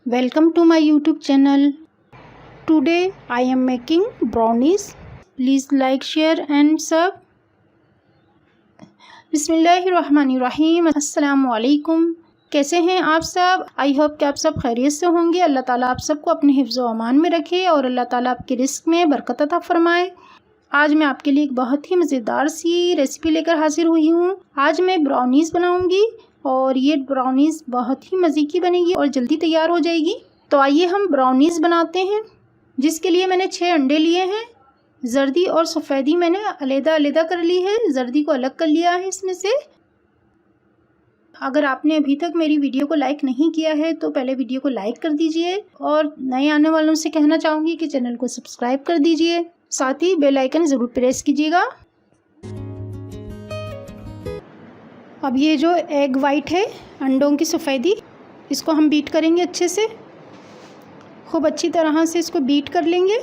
Welcome to my YouTube channel. Today I am making brownies. Please like, share and sub. बिस्मिल्लाहिर्रहमानिर्रहीम। अस्सलामु अलैकुम। कैसे हैं आप सब? आई होप कि आप सब खैरियत से होंगे। अल्लाह ताला आप सबको अपने हिफ्ज़ व अमान में रखे और अल्लाह ताला आपके रिस्क में बरकत अता फरमाए। आज मैं आपके लिए एक बहुत ही मज़ेदार सी रेसिपी लेकर हाजिर हुई हूँ। आज मैं ब्राउनीज़ बनाऊँगी और ये ब्राउनीज़ बहुत ही मज़े की बनेगी और जल्दी तैयार हो जाएगी। तो आइए हम ब्राउनीज़ बनाते हैं। जिसके लिए मैंने 6 अंडे लिए हैं। जर्दी और सफ़ेदी मैंने अलग-अलग कर ली है। जर्दी को अलग कर लिया है इसमें से। अगर आपने अभी तक मेरी वीडियो को लाइक नहीं किया है तो पहले वीडियो को लाइक कर दीजिए और नए आने वालों से कहना चाहूँगी कि चैनल को सब्सक्राइब कर दीजिए। साथ ही बेल आइकन ज़रूर प्रेस कीजिएगा। अब ये जो एग वाइट है, अंडों की सफ़ेदी, इसको हम बीट करेंगे अच्छे से। खूब अच्छी तरह से इसको बीट कर लेंगे।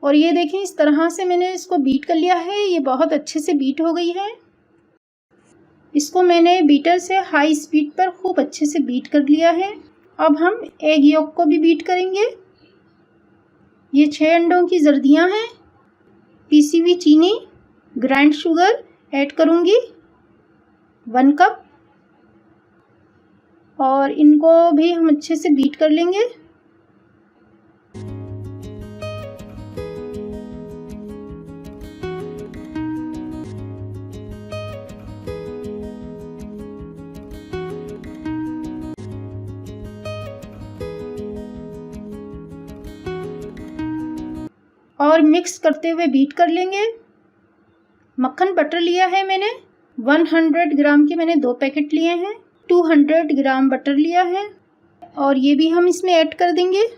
और ये देखें, इस तरह से मैंने इसको बीट कर लिया है। ये बहुत अच्छे से बीट हो गई है। इसको मैंने बीटर से हाई स्पीड पर खूब अच्छे से बीट कर लिया है। अब हम एग योक को भी बीट करेंगे। ये 6 अंडों की जर्दियाँ हैं। पीसी हुई चीनी, ग्राइंड शुगर ऐड करूँगी 1 कप और इनको भी हम अच्छे से बीट कर लेंगे। और मिक्स करते हुए बीट कर लेंगे। मक्खन बटर लिया है मैंने 100 ग्राम के, मैंने 2 पैकेट लिए हैं। 200 ग्राम बटर लिया है और ये भी हम इसमें ऐड कर देंगे।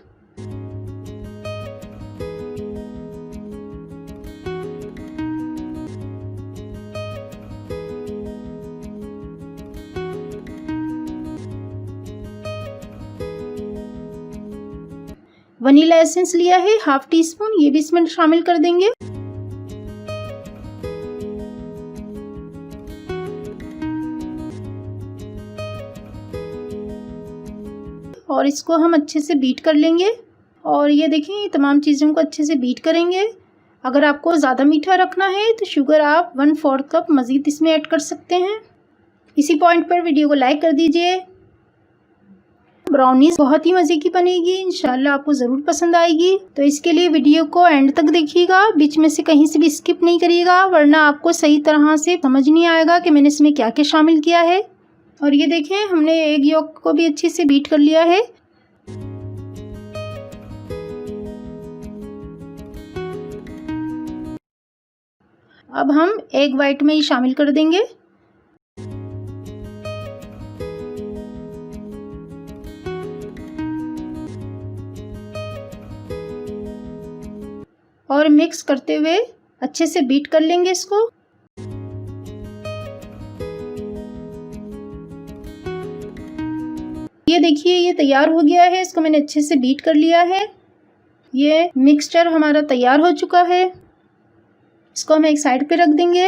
वनीला एसेंस लिया है 1/2 टीस्पून, ये भी इसमें शामिल कर देंगे। और इसको हम अच्छे से बीट कर लेंगे। और ये देखें, ये तमाम चीज़ों को अच्छे से बीट करेंगे। अगर आपको ज़्यादा मीठा रखना है तो शुगर आप 1/4 कप मज़ीद इसमें ऐड कर सकते हैं। इसी पॉइंट पर वीडियो को लाइक कर दीजिए। ब्राउनीज़ बहुत ही मज़े की बनेगी, इंशाल्लाह आपको ज़रूर पसंद आएगी। तो इसके लिए वीडियो को एंड तक देखिएगा, बीच में से कहीं से भी स्किप नहीं करिएगा, वरना आपको सही तरह से समझ नहीं आएगा कि मैंने इसमें क्या क्या शामिल किया है। और ये देखें, हमने एग योक को भी अच्छे से बीट कर लिया है। अब हम एग वाइट में ही शामिल कर देंगे। और मिक्स करते हुए अच्छे से बीट कर लेंगे इसको। ये देखिए, ये तैयार हो गया है। इसको मैंने अच्छे से बीट कर लिया है। ये मिक्सचर हमारा तैयार हो चुका है। इसको हम एक साइड पे रख देंगे।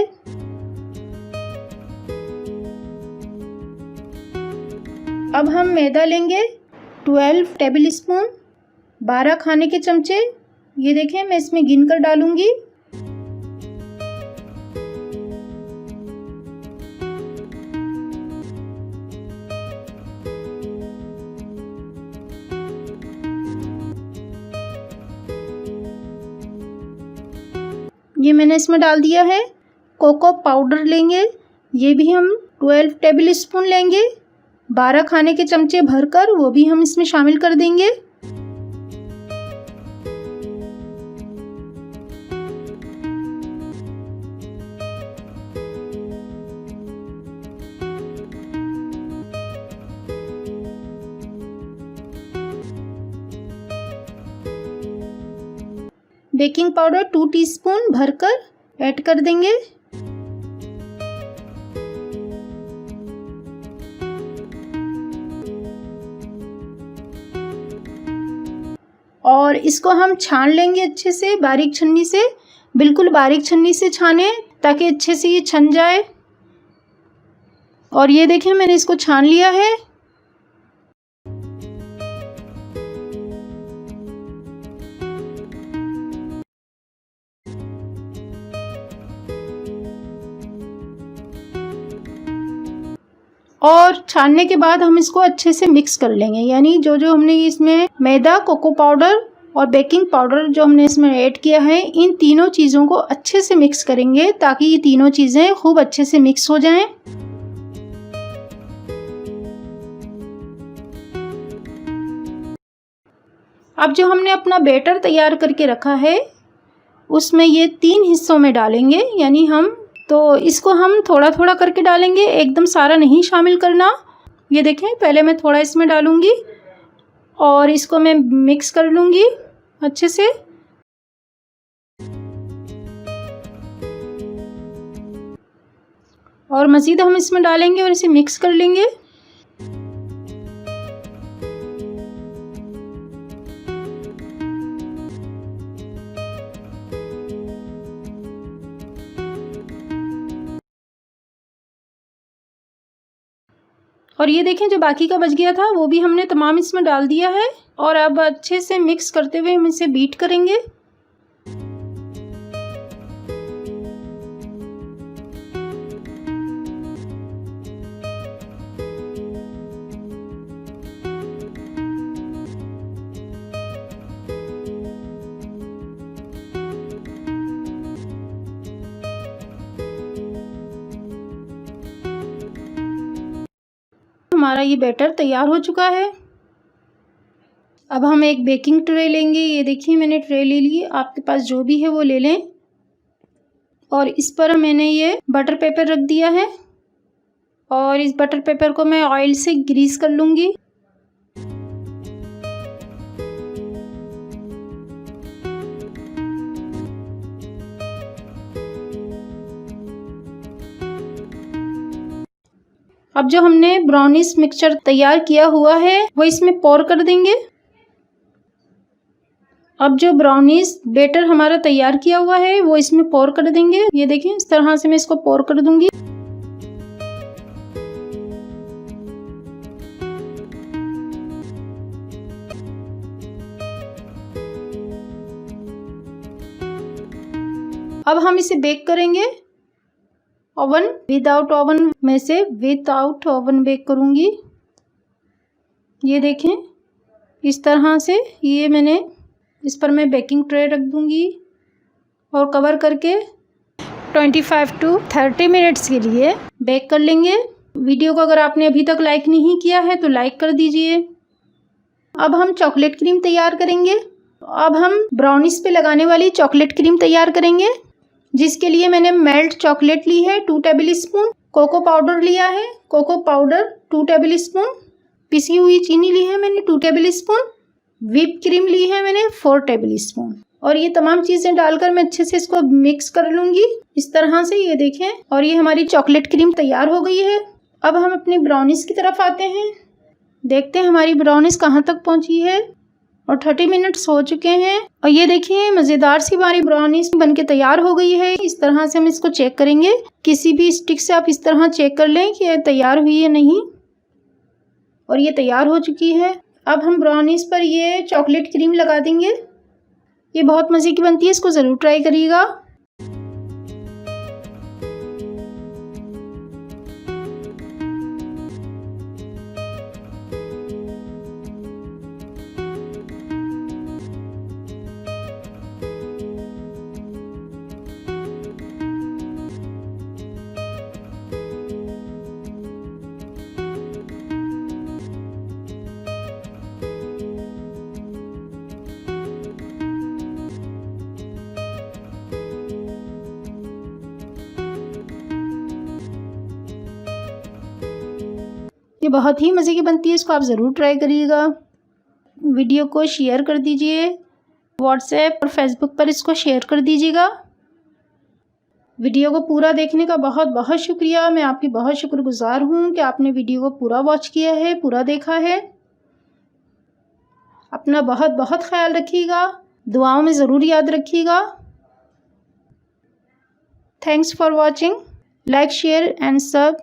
अब हम मैदा लेंगे 12 टेबल स्पून, 12 खाने के चमचे। ये देखें, मैं इसमें गिन कर डालूंगी। ये मैंने इसमें डाल दिया है। कोको पाउडर लेंगे, ये भी हम 12 टेबल स्पून लेंगे। 12 खाने के चमचे भरकर वो भी हम इसमें शामिल कर देंगे। बेकिंग पाउडर 2 टीस्पून भरकर ऐड कर देंगे। और इसको हम छान लेंगे अच्छे से बारीक छन्नी से, बिल्कुल बारीक छन्नी से छाने ताकि अच्छे से ये छन जाए। और ये देखें मैंने इसको छान लिया है। और छानने के बाद हम इसको अच्छे से मिक्स कर लेंगे, यानी जो जो हमने इसमें मैदा, कोको पाउडर और बेकिंग पाउडर जो हमने इसमें ऐड किया है, इन तीनों चीज़ों को अच्छे से मिक्स करेंगे ताकि ये तीनों चीज़ें खूब अच्छे से मिक्स हो जाएं। अब जो हमने अपना बैटर तैयार करके रखा है उसमें ये 3 हिस्सों में डालेंगे, यानी तो इसको हम थोड़ा थोड़ा करके डालेंगे, एकदम सारा नहीं शामिल करना। ये देखें पहले मैं थोड़ा इसमें डालूंगी और इसको मैं मिक्स कर लूँगी अच्छे से। और मज़ीद हम इसमें डालेंगे और इसे मिक्स कर लेंगे। और ये देखें जो बाकी का बच गया था वो भी हमने तमाम इसमें डाल दिया है। और अब अच्छे से मिक्स करते हुए हम इसे बीट करेंगे। हमारा ये बैटर तैयार हो चुका है। अब हम एक बेकिंग ट्रे लेंगे। ये देखिए मैंने ट्रे ले ली, आपके पास जो भी है वो ले लें। और इस पर मैंने ये बटर पेपर रख दिया है और इस बटर पेपर को मैं ऑयल से ग्रीस कर लूँगी। अब जो हमने ब्राउनीज मिक्सचर तैयार किया हुआ है वो इसमें पोर कर देंगे। अब जो ब्राउनीज बैटर हमारा तैयार किया हुआ है वो इसमें पोर कर देंगे। ये देखें इस तरह से मैं इसको पोर कर दूंगी। अब हम इसे बेक करेंगे। ओवन विदाउट ओवन में से विदाउट ओवन बेक करूंगी। ये देखें इस तरह से ये मैंने इस पर मैं बेकिंग ट्रे रख दूंगी और कवर करके 25 to 30 मिनट्स के लिए बेक कर लेंगे। वीडियो को अगर आपने अभी तक लाइक नहीं किया है तो लाइक कर दीजिए। अब हम चॉकलेट क्रीम तैयार करेंगे। अब हम ब्राउनीज पे लगाने वाली चॉकलेट क्रीम तैयार करेंगे, जिसके लिए मैंने मेल्ट चॉकलेट ली है 2 टेबल स्पून, कोको पाउडर लिया है, कोको पाउडर 2 टेबल स्पून, पिसी हुई चीनी ली है मैंने 2 टेबल स्पून, व्हिप क्रीम ली है मैंने 4 टेबल स्पून। और ये तमाम चीज़ें डालकर मैं अच्छे से इसको मिक्स कर लूँगी इस तरह से। ये देखें और ये हमारी चॉकलेट क्रीम तैयार हो गई है। अब हम अपनी ब्राउनीज की तरफ आते हैं। देखते हैं हमारी ब्राउनीज कहाँ तक पहुँची है। और 30 मिनट्स हो चुके हैं और ये देखिए मज़ेदार सी हमारी ब्राउनीज बनके तैयार हो गई है। इस तरह से हम इसको चेक करेंगे, किसी भी स्टिक से आप इस तरह चेक कर लें कि ये तैयार हुई है नहीं। और ये तैयार हो चुकी है। अब हम ब्राउनीज पर ये चॉकलेट क्रीम लगा देंगे। ये बहुत मज़े की बनती है, इसको ज़रूर ट्राई करिएगा। ये बहुत ही मज़े की बनती है, इसको आप ज़रूर ट्राई करिएगा। वीडियो को शेयर कर दीजिए, व्हाट्सएप और फेसबुक पर इसको शेयर कर दीजिएगा। वीडियो को पूरा देखने का बहुत बहुत शुक्रिया। मैं आपकी बहुत शुक्रगुजार हूँ कि आपने वीडियो को पूरा वॉच किया है, पूरा देखा है। अपना बहुत बहुत ख्याल रखिएगा, दुआओं में ज़रूर याद रखिएगा। Thanks for watching, like share and सब